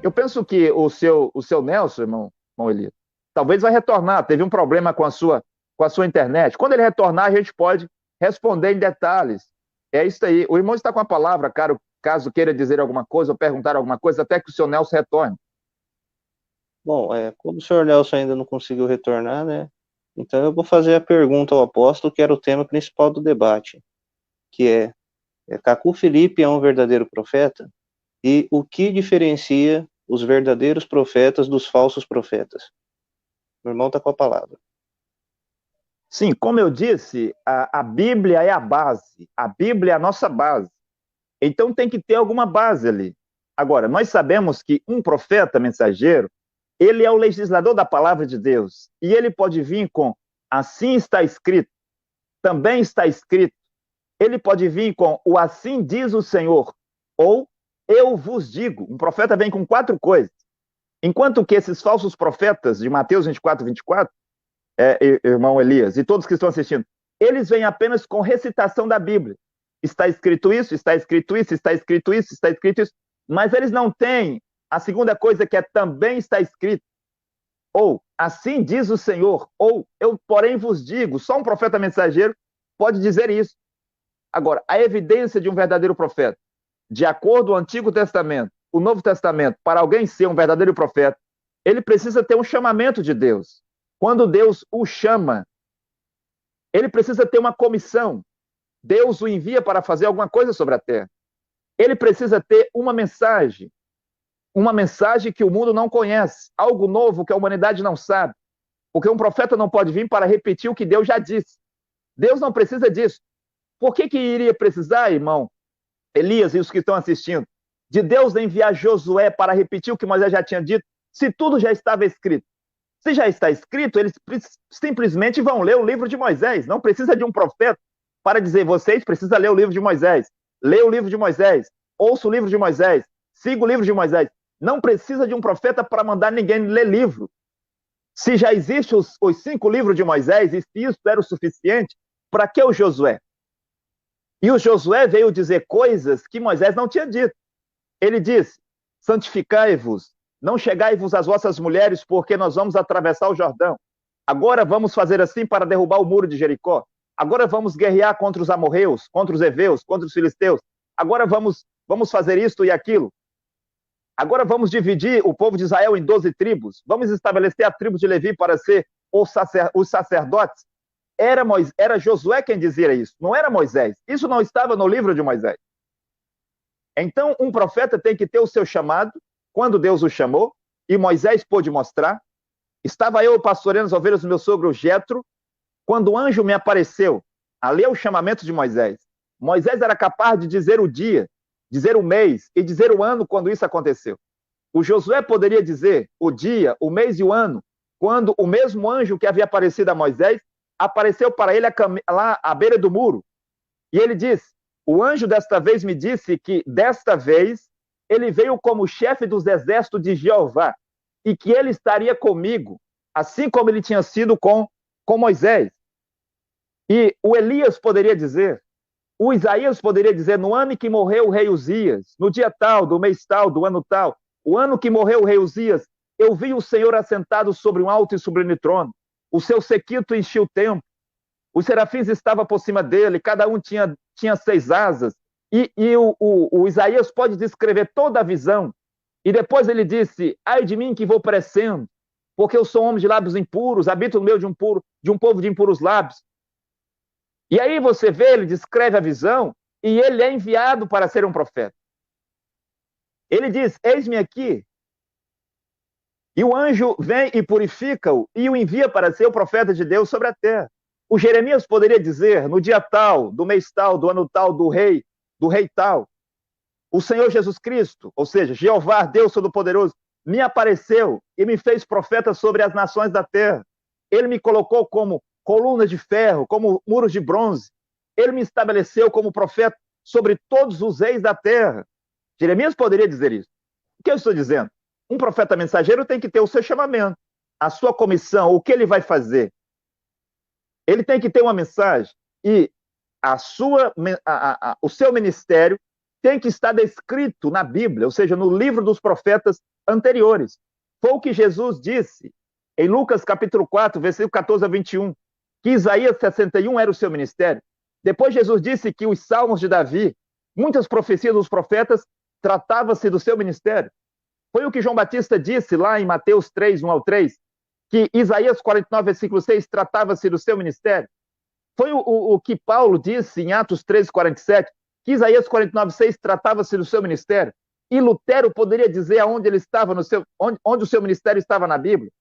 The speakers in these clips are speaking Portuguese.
Eu penso que o seu Nelson, irmão Elias, talvez vai retornar. Teve um problema com a sua internet. Quando ele retornar, a gente pode responder em detalhes. É isso aí. O irmão está com a palavra, cara, caso queira dizer alguma coisa ou perguntar alguma coisa, até que o seu Nelson retorne. Bom, como o senhor Nelson ainda não conseguiu retornar, né? Então eu vou fazer a pergunta ao apóstolo, que era o tema principal do debate, que Cacu Felipe é um verdadeiro profeta? E o que diferencia os verdadeiros profetas dos falsos profetas? Meu irmão está com a palavra. Sim, como eu disse, a Bíblia é a base. A Bíblia é a nossa base. Então tem que ter alguma base ali. Agora, nós sabemos que um profeta mensageiro, ele é o legislador da palavra de Deus. E ele pode vir com assim está escrito, também está escrito. Ele pode vir com o assim diz o Senhor, ou eu vos digo. Um profeta vem com 4 coisas. Enquanto que esses falsos profetas de Mateus 24, 24, irmão Elias, e todos que estão assistindo, eles vêm apenas com recitação da Bíblia. Está escrito isso, está escrito isso, está escrito isso, está escrito isso, mas eles não têm a segunda coisa, que é também está escrito, ou assim diz o Senhor, ou eu porém vos digo. Só um profeta mensageiro pode dizer isso. Agora, a evidência de um verdadeiro profeta, de acordo com o Antigo Testamento, o Novo Testamento, para alguém ser um verdadeiro profeta, ele precisa ter um chamamento de Deus. Quando Deus o chama, ele precisa ter uma comissão. Deus o envia para fazer alguma coisa sobre a terra. Ele precisa ter uma mensagem que o mundo não conhece, algo novo que a humanidade não sabe, porque um profeta não pode vir para repetir o que Deus já disse. Deus não precisa disso. Por que iria precisar, irmão Elias e os que estão assistindo, de Deus enviar Josué para repetir o que Moisés já tinha dito, se tudo já estava escrito? Se já está escrito, eles simplesmente vão ler o livro de Moisés. Não precisa de um profeta para dizer, vocês precisam ler o livro de Moisés. Lê o livro de Moisés, ouça o livro de Moisés, siga o livro de Moisés. Não precisa de um profeta para mandar ninguém ler livro. Se já existem os 5 livros de Moisés, e se isso era o suficiente, para que o Josué? E o Josué veio dizer coisas que Moisés não tinha dito. Ele disse, santificai-vos, não chegai-vos às vossas mulheres, porque nós vamos atravessar o Jordão. Agora vamos fazer assim para derrubar o muro de Jericó. Agora vamos guerrear contra os amorreus, contra os heveus, contra os filisteus. Agora vamos fazer isto e aquilo. Agora vamos dividir o povo de Israel em 12 tribos. Vamos estabelecer a tribo de Levi para ser os sacerdotes. Era Josué quem dizia isso, não era Moisés. Isso não estava no livro de Moisés. Então, um profeta tem que ter o seu chamado, quando Deus o chamou, e Moisés pôde mostrar. Estava eu pastoreando as ovelhas do meu sogro Jetro, quando o anjo me apareceu, a ler o chamamento de Moisés. Moisés era capaz de dizer o dia, dizer o mês e dizer o ano quando isso aconteceu. O Josué poderia dizer o dia, o mês e o ano, quando o mesmo anjo que havia aparecido a Moisés apareceu para ele lá à beira do muro. E ele disse, o anjo desta vez me disse que desta vez ele veio como chefe dos exércitos de Jeová e que ele estaria comigo, assim como ele tinha sido com Moisés. E o Elias poderia dizer, o Isaías poderia dizer, no ano em que morreu o rei Uzias, no dia tal, do mês tal, do ano tal, o ano que morreu o rei Uzias, eu vi o Senhor assentado sobre um alto e sublime trono, o seu séquito enchia o templo, os serafins estavam por cima dele, cada um tinha 6 asas, e o Isaías pode descrever toda a visão, e depois ele disse, ai de mim que vou perecendo, porque eu sou homem de lábios impuros, habito no meio de um povo de impuros lábios. E aí você vê, ele descreve a visão, e ele é enviado para ser um profeta. Ele diz, eis-me aqui. E o anjo vem e purifica-o, e o envia para ser o profeta de Deus sobre a terra. O Jeremias poderia dizer, no dia tal, do mês tal, do ano tal, do rei tal, o Senhor Jesus Cristo, ou seja, Jeová, Deus Todo-Poderoso, me apareceu e me fez profeta sobre as nações da terra. Ele me colocou como colunas de ferro, como muros de bronze. Ele me estabeleceu como profeta sobre todos os reis da terra. Jeremias poderia dizer isso. O que eu estou dizendo? Um profeta mensageiro tem que ter o seu chamamento, a sua comissão, o que ele vai fazer. Ele tem que ter uma mensagem e o seu ministério tem que estar descrito na Bíblia, ou seja, no livro dos profetas anteriores. Foi o que Jesus disse em Lucas capítulo 4, versículo 14 a 21, que Isaías 61 era o seu ministério. Depois Jesus disse que os salmos de Davi, muitas profecias dos profetas, tratava-se do seu ministério. Foi o que João Batista disse lá em Mateus 3, 1 ao 3, que Isaías 49, versículo 6, tratava-se do seu ministério. Foi o que Paulo disse em Atos 13, 47, que Isaías 49, 6 tratava-se do seu ministério. E Lutero poderia dizer aonde ele estava, onde o seu ministério estava na Bíblia.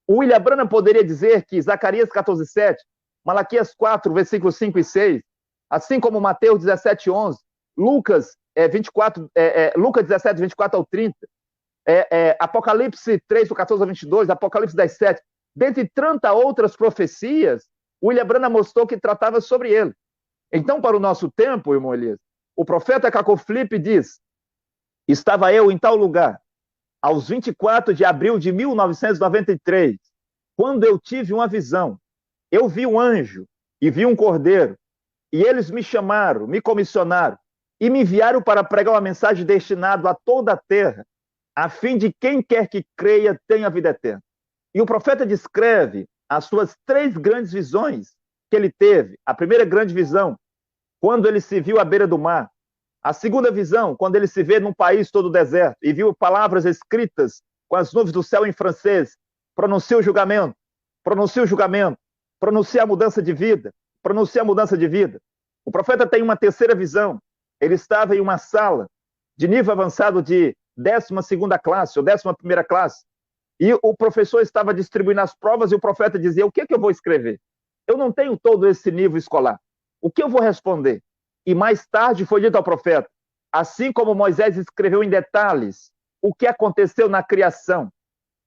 O William Branham poderia dizer que Zacarias 14, 7, Malaquias 4, versículos 5 e 6, assim como Mateus 17, 11, Lucas 17, 24 ao 30, Apocalipse 3, do 14 ao 22, Apocalipse 10, 7, dentre tantas outras profecias, William Branham mostrou que tratava sobre ele. Então, para o nosso tempo, irmão Elias, o profeta Cacó Filipe diz: estava eu em tal lugar, aos 24 de abril de 1993, quando eu tive uma visão. Eu vi um anjo e vi um cordeiro, e eles me chamaram, me comissionaram, e me enviaram para pregar uma mensagem destinada a toda a terra, a fim de quem quer que creia tenha vida eterna. E o profeta descreve as suas 3 grandes visões que ele teve. A primeira grande visão, quando ele se viu à beira do mar. A segunda visão, quando ele se vê num país todo deserto e viu palavras escritas com as nuvens do céu em francês. Pronuncia o julgamento, pronuncia o julgamento, pronuncia a mudança de vida, pronuncia a mudança de vida. O profeta tem uma terceira visão. Ele estava em uma sala de nível avançado de 12ª classe ou 11ª classe, e o professor estava distribuindo as provas e o profeta dizia: o que eu vou escrever? Eu não tenho todo esse nível escolar. O que eu vou responder? E mais tarde foi dito ao profeta: assim como Moisés escreveu em detalhes o que aconteceu na criação.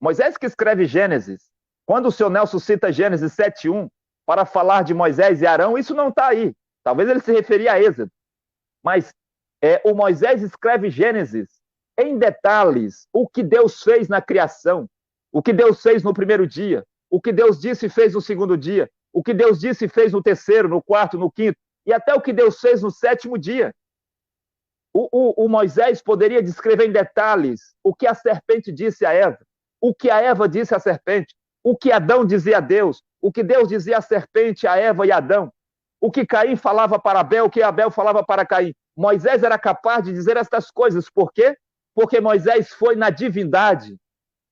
Moisés que escreve Gênesis. Quando o senhor Nelson cita Gênesis 7:1 para falar de Moisés e Arão, isso não está aí. Talvez ele se referia a Êxodo. Mas o Moisés escreve Gênesis em detalhes o que Deus fez na criação, o que Deus fez no primeiro dia, o que Deus disse e fez no segundo dia, o que Deus disse e fez no terceiro, no quarto, no quinto, e até o que Deus fez no 7º dia. O Moisés poderia descrever em detalhes o que a serpente disse a Eva, o que a Eva disse à serpente, o que Adão dizia a Deus, o que Deus dizia à serpente, a Eva e a Adão, o que Caim falava para Abel, o que Abel falava para Caim. Moisés era capaz de dizer estas coisas. Por quê? Porque Moisés foi na divindade.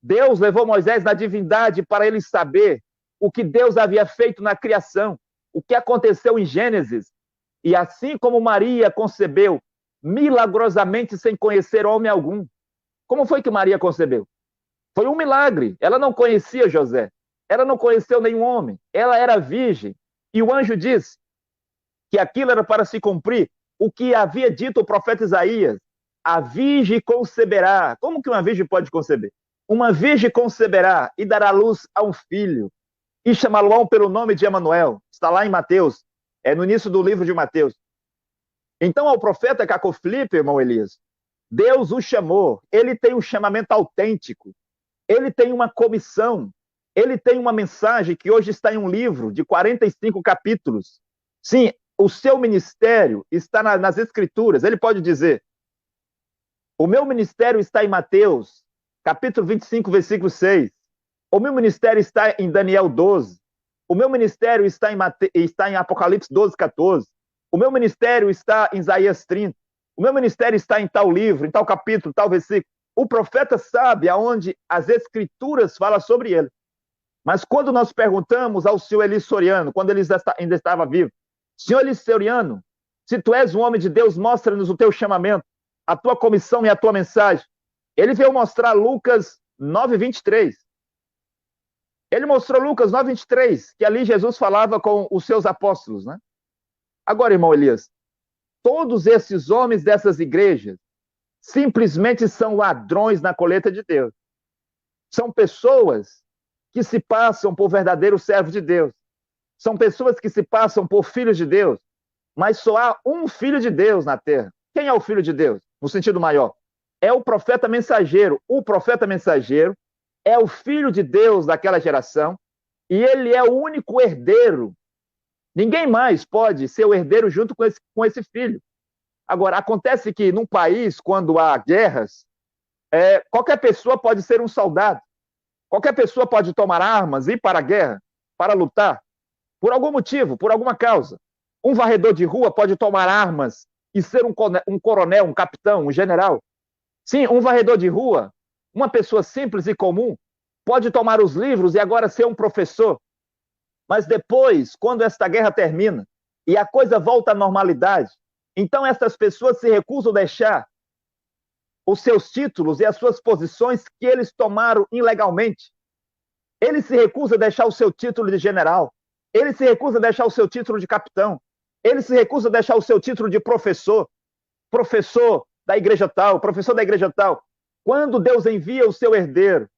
Deus levou Moisés na divindade para ele saber o que Deus havia feito na criação, o que aconteceu em Gênesis. E assim como Maria concebeu milagrosamente sem conhecer homem algum. Como foi que Maria concebeu? Foi um milagre. Ela não conhecia José. Ela não conheceu nenhum homem. Ela era virgem. E o anjo disse que aquilo era para se cumprir o que havia dito o profeta Isaías: a virgem conceberá. Como que uma virgem pode conceber? Uma virgem conceberá e dará luz a um filho, e chamá-lo pelo nome de Emanuel. Está lá em Mateus, no início do livro de Mateus. Então, ao profeta Cacó Filipe, irmão Elias, Deus o chamou. Ele tem um chamamento autêntico. Ele tem uma comissão. Ele tem uma mensagem que hoje está em um livro de 45 capítulos. Sim, o seu ministério está nas Escrituras. Ele pode dizer: o meu ministério está em Mateus, capítulo 25, versículo 6. O meu ministério está em Daniel 12. O meu ministério está em Apocalipse 12, 14. O meu ministério está em Isaías 30. O meu ministério está em tal livro, em tal capítulo, tal versículo. O profeta sabe aonde as Escrituras falam sobre ele. Mas quando nós perguntamos ao senhor Eli Soriano, quando ele ainda estava vivo: senhor Eli Soriano, se tu és um homem de Deus, mostra-nos o teu chamamento, a tua comissão e a tua mensagem. Ele veio mostrar Lucas 9, 23. Ele mostrou Lucas 9, 23, que ali Jesus falava com os seus apóstolos, né? Agora, irmão Elias, todos esses homens dessas igrejas simplesmente são ladrões na colheita de Deus. São pessoas que se passam por verdadeiros servos de Deus. São pessoas que se passam por filhos de Deus. Mas só há um filho de Deus na terra. Quem é o filho de Deus? No sentido maior. É o profeta mensageiro. O profeta mensageiro é o filho de Deus daquela geração e ele é o único herdeiro. Ninguém mais pode ser o herdeiro junto com esse filho. Agora, acontece que num país, quando há guerras, qualquer pessoa pode ser um soldado. Qualquer pessoa pode tomar armas e ir para a guerra, para lutar, por algum motivo, por alguma causa. Um varredor de rua pode tomar armas e ser um coronel, um capitão, um general. Sim, um varredor de rua, uma pessoa simples e comum, pode tomar os livros e agora ser um professor. Mas depois, quando esta guerra termina e a coisa volta à normalidade, então essas pessoas se recusam a deixar os seus títulos e as suas posições que eles tomaram ilegalmente. Ele se recusa a deixar o seu título de general. Ele se recusa a deixar o seu título de capitão. Ele se recusa a deixar o seu título de professor. Professor da igreja tal, professor da igreja tal. Quando Deus envia o seu herdeiro,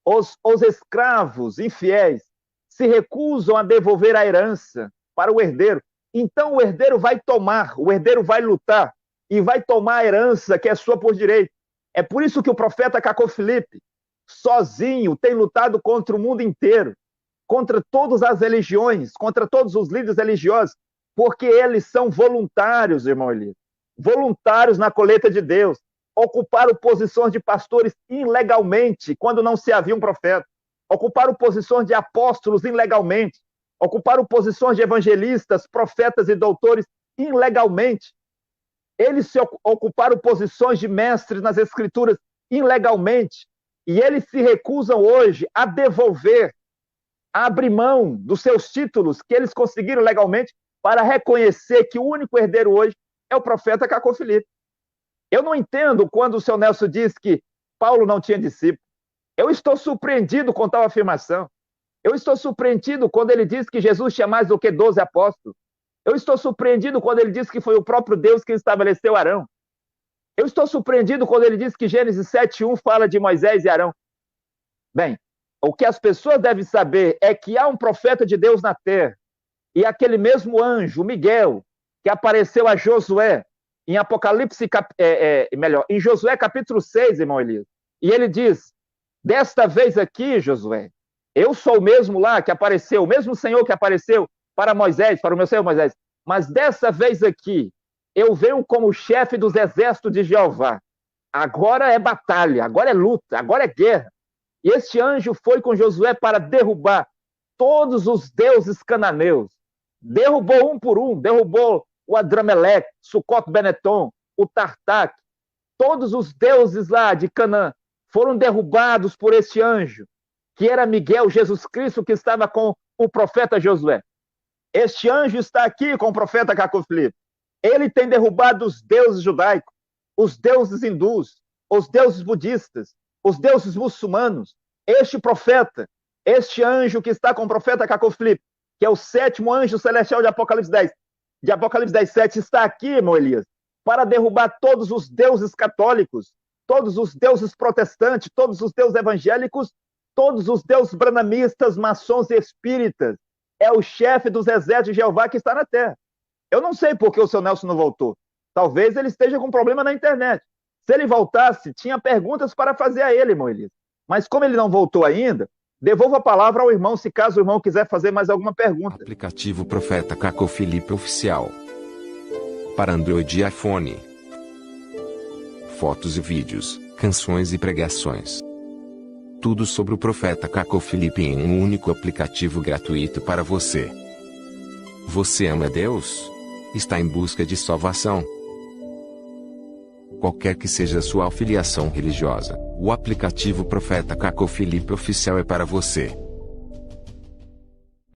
os escravos infiéis se recusam a devolver a herança para o herdeiro. Então o herdeiro vai tomar, o herdeiro vai lutar e vai tomar a herança que é sua por direito. É por isso que o profeta Cacó Filipe, sozinho, tem lutado contra o mundo inteiro, contra todas as religiões, contra todos os líderes religiosos, porque eles são voluntários, irmão Elias, voluntários na colheita de Deus, ocuparam posições de pastores ilegalmente, quando não se havia um profeta, ocuparam posições de apóstolos ilegalmente, ocuparam posições de evangelistas, profetas e doutores ilegalmente. Eles se ocuparam posições de mestres nas escrituras ilegalmente, e eles se recusam hoje a devolver, a abrir mão dos seus títulos que eles conseguiram legalmente para reconhecer que o único herdeiro hoje é o profeta Cacó Filipe. Eu não entendo quando o seu Nelson diz que Paulo não tinha discípulo. Eu estou surpreendido com tal afirmação. Eu estou surpreendido quando ele diz que Jesus tinha mais do que 12 apóstolos. Eu estou surpreendido quando ele diz que foi o próprio Deus quem estabeleceu Arão. Eu estou surpreendido quando ele diz que Gênesis 7:1 fala de Moisés e Arão. Bem, o que as pessoas devem saber é que há um profeta de Deus na terra, e aquele mesmo anjo, Miguel, que apareceu a Josué, em Apocalipse, em Josué capítulo 6, irmão Elias, e ele diz, desta vez aqui, Josué, eu sou o mesmo lá que apareceu, o mesmo Senhor que apareceu para Moisés, para o meu Senhor Moisés, mas dessa vez aqui, eu venho como chefe dos exércitos de Jeová. Agora é batalha, agora é luta, agora é guerra. E este anjo foi com Josué para derrubar todos os deuses cananeus. Derrubou um por um, derrubou o Adrameleque, Sucote Benetom, o Tartak. Todos os deuses lá de Canaã foram derrubados por este anjo, que era Miguel, Jesus Cristo, que estava com o profeta Josué. Este anjo está aqui com o profeta Cacó Filipe. Ele tem derrubado os deuses judaicos, os deuses hindus, os deuses budistas, os deuses muçulmanos. Este profeta, este anjo que está com o profeta Cacó Filipe, que é o 7º anjo celestial de Apocalipse 10, de Apocalipse 10:7, está aqui, irmão Elias, para derrubar todos os deuses católicos, todos os deuses protestantes, todos os deuses evangélicos, todos os deuses branamistas, maçons e espíritas. É o chefe dos exércitos de Jeová que está na terra. Eu não sei por que o seu Nelson não voltou. Talvez ele esteja com problema na internet. Se ele voltasse, tinha perguntas para fazer a ele, irmão Elias. Mas como ele não voltou ainda, devolvo a palavra ao irmão, se caso o irmão quiser fazer mais alguma pergunta. Aplicativo Profeta Cacó Filipe Oficial. Para Android e iPhone. Fotos e vídeos, canções e pregações. Tudo sobre o Profeta Cacó Filipe em um único aplicativo gratuito para você. Você ama Deus? Está em busca de salvação? Qualquer que seja a sua afiliação religiosa, o aplicativo Profeta Cacó Filipe Oficial é para você.